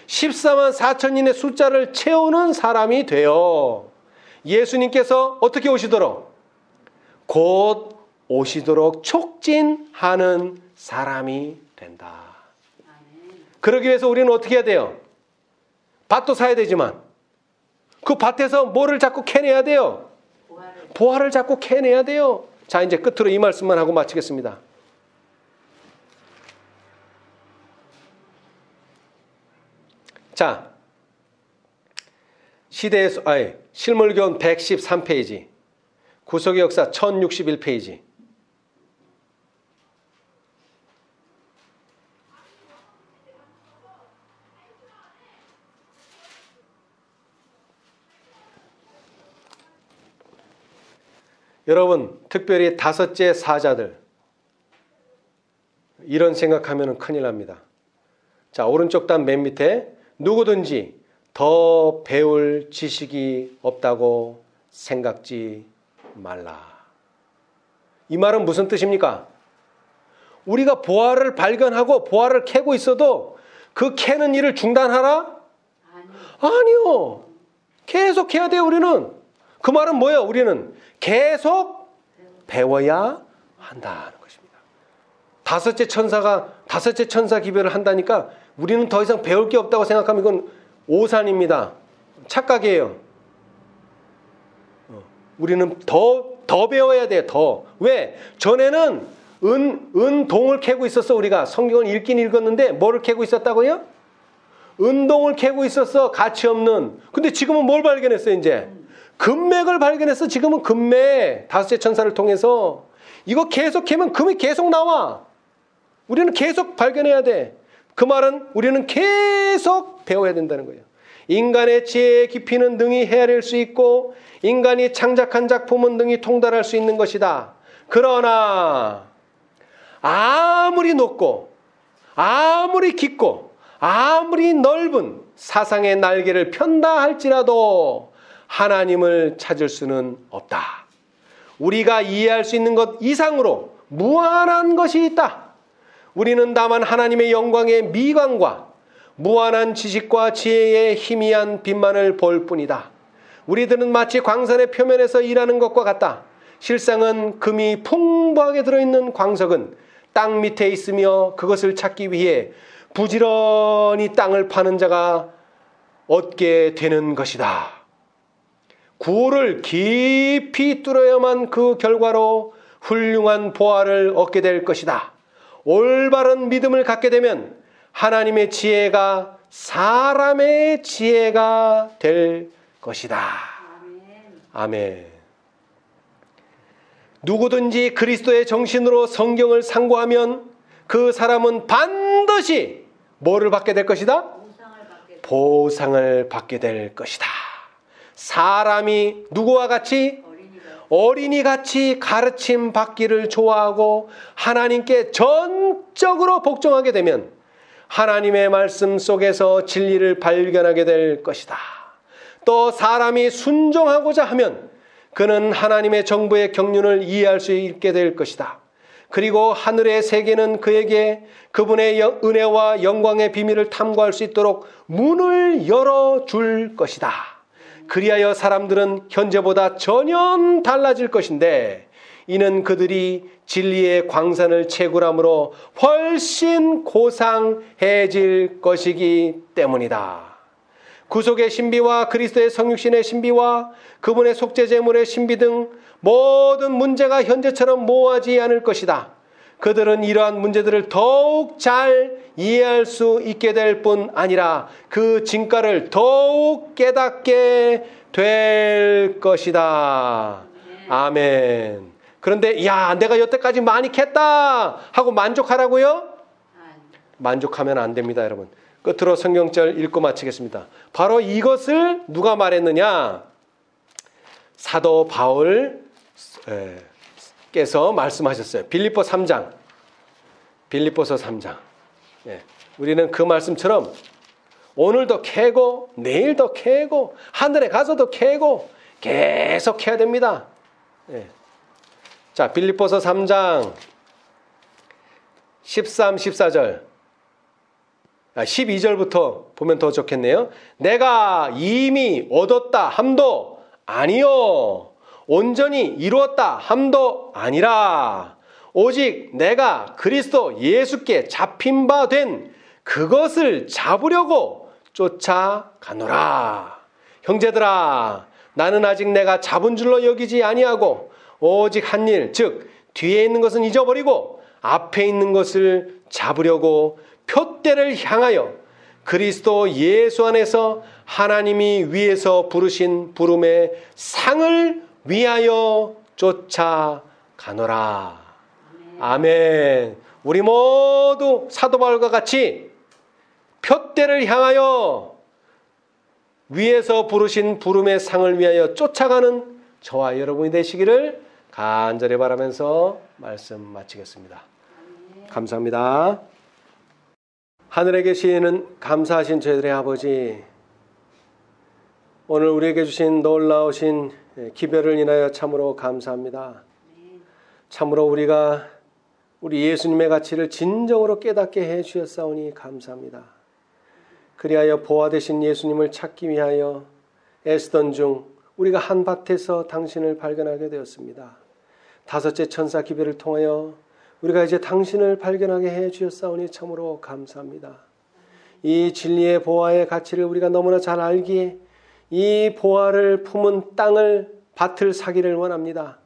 14만 4천인의 숫자를 채우는 사람이 되어 예수님께서 어떻게 오시도록? 곧 오시도록 촉진하는 사람이 된다. 그러기 위해서 우리는 어떻게 해야 돼요? 밭도 사야 되지만 그 밭에서 뭐를 자꾸 캐내야 돼요? 보화를 자꾸 캐내야 돼요. 자, 이제 끝으로 이 말씀만 하고 마치겠습니다. 자, 실물교훈 113페이지, 구속의 역사 1061페이지. 여러분, 특별히 다섯째 사자들, 이런 생각하면 큰일 납니다. 자, 오른쪽 단 맨 밑에 누구든지 더 배울 지식이 없다고 생각지 말라. 이 말은 무슨 뜻입니까? 우리가 보화를 발견하고 보화를 캐고 있어도 그 캐는 일을 중단하라? 아니요. 계속 해야 돼요, 우리는. 그 말은 뭐예요? 우리는 계속 배워야 한다는 것입니다. 다섯째 천사 기별을 한다니까 우리는 더 이상 배울 게 없다고 생각하면 이건 오산입니다. 착각이에요. 우리는 더 배워야 돼요. 더. 왜? 전에는 은동을 캐고 있었어. 우리가 성경을 읽긴 읽었는데 뭐를 캐고 있었다고요? 은동을 캐고 있었어. 가치 없는. 근데 지금은 뭘 발견했어요? 이제 금맥을 발견했어. 지금은 금맥. 다섯째 천사를 통해서 이거 계속 캐면 금이 계속 나와. 우리는 계속 발견해야 돼. 그 말은 우리는 계속 배워야 된다는 거예요. 인간의 지혜의 깊이는 능히 헤아릴 수 있고 인간이 창작한 작품은 능히 통달할 수 있는 것이다. 그러나 아무리 높고 아무리 깊고 아무리 넓은 사상의 날개를 편다 할지라도 하나님을 찾을 수는 없다. 우리가 이해할 수 있는 것 이상으로 무한한 것이 있다. 우리는 다만 하나님의 영광의 미광과 무한한 지식과 지혜의 희미한 빛만을 볼 뿐이다. 우리들은 마치 광선의 표면에서 일하는 것과 같다. 실상은 금이 풍부하게 들어있는 광석은 땅 밑에 있으며 그것을 찾기 위해 부지런히 땅을 파는 자가 얻게 되는 것이다. 구를 깊이 뚫어야만 그 결과로 훌륭한 보화를 얻게 될 것이다. 올바른 믿음을 갖게 되면 하나님의 지혜가 사람의 지혜가 될 것이다. 아멘. 누구든지 그리스도의 정신으로 성경을 상고하면 그 사람은 반드시 뭐를 받게 될 것이다? 보상을 받게 될 것이다. 사람이 누구와 같이? 어린이같이 가르침 받기를 좋아하고 하나님께 전적으로 복종하게 되면 하나님의 말씀 속에서 진리를 발견하게 될 것이다. 또 사람이 순종하고자 하면 그는 하나님의 정부의 경륜을 이해할 수 있게 될 것이다. 그리고 하늘의 세계는 그에게 그분의 은혜와 영광의 비밀을 탐구할 수 있도록 문을 열어줄 것이다. 그리하여 사람들은 현재보다 전혀 달라질 것인데 이는 그들이 진리의 광산을 채굴함으로 훨씬 고상해질 것이기 때문이다. 구속의 신비와 그리스도의 성육신의 신비와 그분의 속죄제물의 신비 등 모든 문제가 현재처럼 모호하지 않을 것이다. 그들은 이러한 문제들을 더욱 잘 이해할 수 있게 될 뿐 아니라 그 진가를 더욱 깨닫게 될 것이다. 아멘. 그런데 야, 내가 여태까지 많이 캤다 하고 만족하라고요? 만족하면 안 됩니다, 여러분. 끝으로 성경절 읽고 마치겠습니다. 바로 이것을 누가 말했느냐? 사도 바울께서 말씀하셨어요. 빌립보서 3장. 우리는 그 말씀처럼 오늘도 캐고 내일도 캐고 하늘에 가서도 캐고 계속 캐야 됩니다. 자, 빌립보서 3장 13, 14절 12절부터 보면 더 좋겠네요. 내가 이미 얻었다 함도 아니요 온전히 이루었다 함도 아니라 오직 내가 그리스도 예수께 잡힌 바 된 그것을 잡으려고 쫓아가노라. 형제들아, 나는 아직 내가 잡은 줄로 여기지 아니하고 오직 한 일, 즉 뒤에 있는 것은 잊어버리고 앞에 있는 것을 잡으려고 표대를 향하여 그리스도 예수 안에서 하나님이 위에서 부르신 부름의 상을 위하여 쫓아가노라. 아멘. 우리 모두 사도 바울과 같이 표대를 향하여 위에서 부르신 부름의 상을 위하여 쫓아가는 저와 여러분이 되시기를 간절히 바라면서 말씀 마치겠습니다. 감사합니다. 하늘에 계시는 감사하신 저희들의 아버지, 오늘 우리에게 주신 놀라우신 기별을 인하여 참으로 감사합니다. 참으로 우리가 우리 예수님의 가치를 진정으로 깨닫게 해 주셨사오니 감사합니다. 그리하여 보화 되신 예수님을 찾기 위하여 애쓰던 중 우리가 한 밭에서 당신을 발견하게 되었습니다. 다섯째 천사 기별을 통하여 우리가 이제 당신을 발견하게 해 주셨사오니 참으로 감사합니다. 이 진리의 보화의 가치를 우리가 너무나 잘 알기에 이 보화를 품은 땅을, 밭을 사기를 원합니다.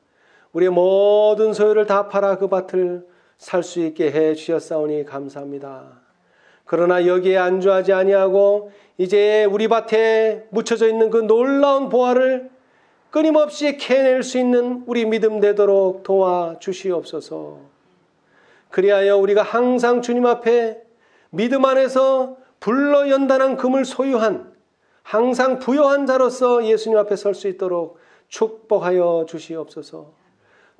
우리의 모든 소유를 다 팔아 그 밭을 살 수 있게 해 주셨사오니 감사합니다. 그러나 여기에 안주하지 아니하고 이제 우리 밭에 묻혀져 있는 그 놀라운 보화를 끊임없이 캐낼 수 있는 우리 믿음 되도록 도와주시옵소서. 그리하여 우리가 항상 주님 앞에 믿음 안에서 불러 연단한 금을 소유한 항상 부요한 자로서 예수님 앞에 설 수 있도록 축복하여 주시옵소서.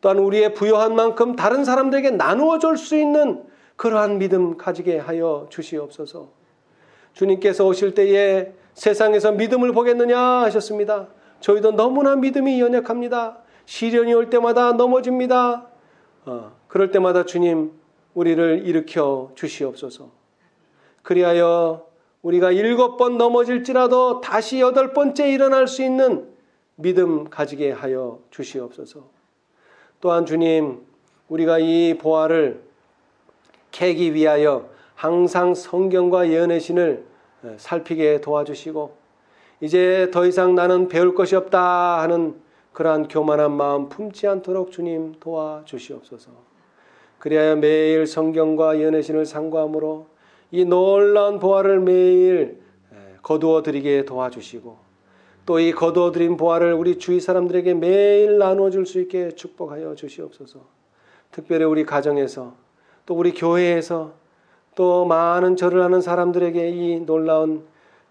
또한 우리의 부요한 만큼 다른 사람들에게 나누어 줄 수 있는 그러한 믿음 가지게 하여 주시옵소서. 주님께서 오실 때에 세상에서 믿음을 보겠느냐 하셨습니다. 저희도 너무나 믿음이 연약합니다. 시련이 올 때마다 넘어집니다. 그럴 때마다 주님 우리를 일으켜 주시옵소서. 그리하여 우리가 7번 넘어질지라도 다시 8번째 일어날 수 있는 믿음 가지게 하여 주시옵소서. 또한 주님, 우리가 이 보화를 캐기 위하여 항상 성경과 예언의 신을 살피게 도와주시고 이제 더 이상 나는 배울 것이 없다 하는 그러한 교만한 마음 품지 않도록 주님 도와주시옵소서. 그리하여 매일 성경과 예언의 신을 상고함으로 이 놀라운 보화를 매일 거두어 드리게 도와주시고 또 이 거두어 드린 보화를 우리 주위 사람들에게 매일 나누어 줄 수 있게 축복하여 주시옵소서. 특별히 우리 가정에서 또 우리 교회에서 또 많은 절을 하는 사람들에게 이 놀라운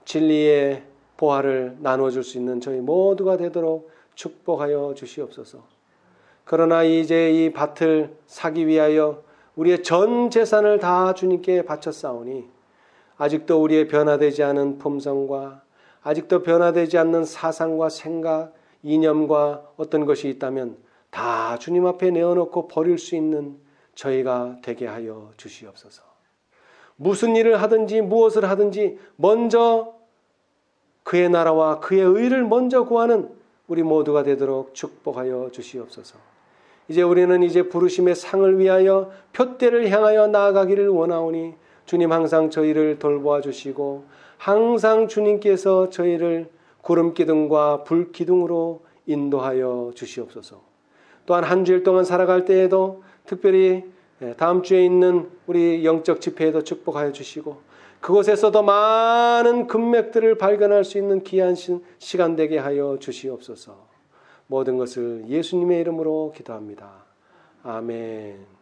진리의 보화를 나누어 줄 수 있는 저희 모두가 되도록 축복하여 주시옵소서. 그러나 이제 이 밭을 사기 위하여 우리의 전 재산을 다 주님께 바쳤사오니 아직도 우리의 변화되지 않은 품성과 아직도 변화되지 않는 사상과 생각, 이념과 어떤 것이 있다면 다 주님 앞에 내어놓고 버릴 수 있는 저희가 되게 하여 주시옵소서. 무슨 일을 하든지 무엇을 하든지 먼저 그의 나라와 그의 의를 먼저 구하는 우리 모두가 되도록 축복하여 주시옵소서. 이제 우리는 이제 부르심의 상을 위하여 표대를 향하여 나아가기를 원하오니 주님 항상 저희를 돌보아 주시고 항상 주님께서 저희를 구름기둥과 불기둥으로 인도하여 주시옵소서. 또한 한 주일 동안 살아갈 때에도 특별히 다음 주에 있는 우리 영적 집회에도 축복하여 주시고 그곳에서도 많은 금맥들을 발견할 수 있는 귀한 시간 되게 하여 주시옵소서. 모든 것을 예수님의 이름으로 기도합니다. 아멘.